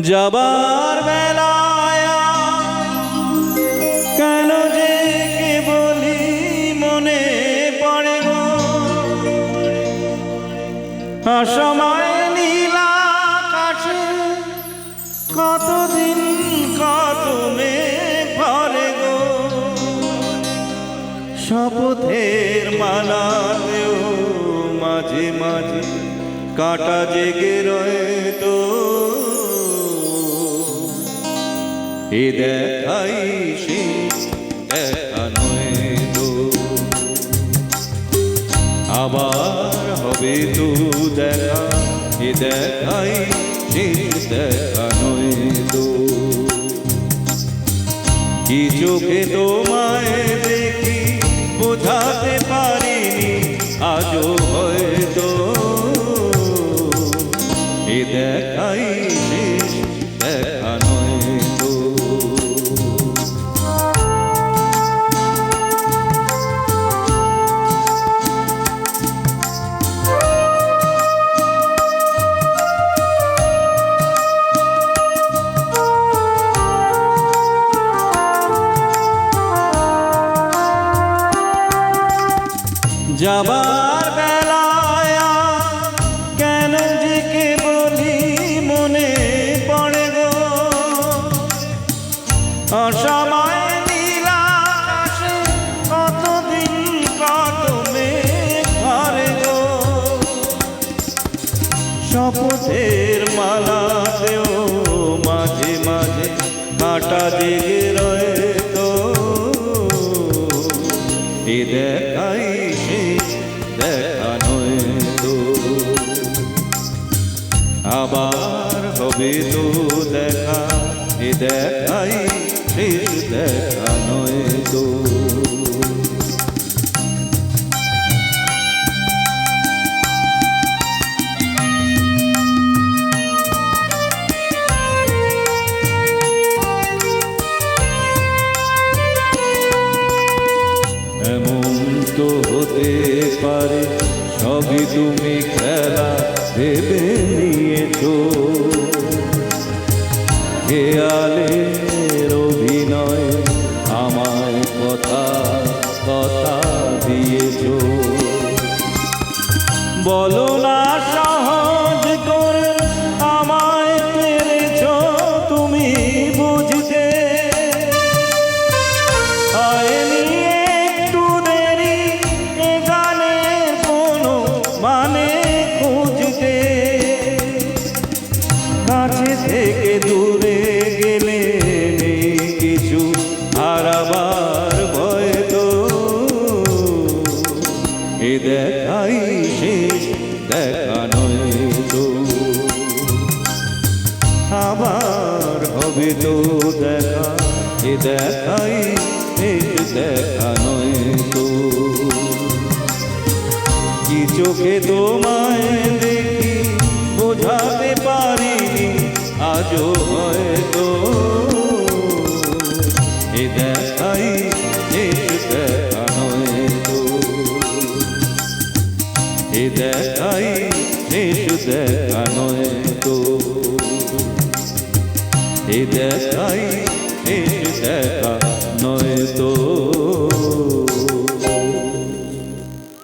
যাবার বেলায় কেন যে কে বলি মনে পড়ে গো, অসময় নীল আকাশে কতদিন কত মেঘ ভরে গো, শপথের মালাতেও মাঝে মাঝে কাঁটা জেগে রয়ে তো, এ দেখাই শেষ দেখা নয় তো, আবার হবে তো দেখা, এ দেখাই শেষ দেখা নয় তো। কি চোখে তোমায় দেখি বোঝাতে পারিনি আজও হয়তো, এ দেখাই শেষ দেখা নয় তো। যাবার বেলায় কেন যে কে বলি মনে পড়ে গো, অসময় নীল আকাশে কতদিন কত মেঘ ভরে গো, শপথের মালাতেও মাঝে মাঝে কাঁটা জেগে রয়ে তো, এ দেখাই শেষ দেখা নয় তো, আবার হবে তো দেখা, এ দেখাই শেষ দেখা নয় তো। এমন তো হতে পারে সবই তুমি খেলা ভেবে নিয়েছো, খেয়ালের অভিনয় আমায় কথা কথা দিয়েছো, বলো না সহজ করে আমায় পেরেছো তুমি বুঝতে, হয়নি একটু দেরি এ গানের কোনো মানে খুঁজতে, কাছে থেকে দূরে গেলে নেই কিছু হারাবার ভয় তো, এ দেখাই শেষ দেখা নয় তো, আবার হবে তো দেখা, এ দেখাই শেষ দেখা নয় তো। কি চোখে তোমায় দেখি বোঝাতে পারিনি আজও হয়তো, এ দেখাই শেষ দেখা নয় তো, এ দেখাই শেষ দেখা নয় তো, এ দেখাই শেষ দেখা নয় তো।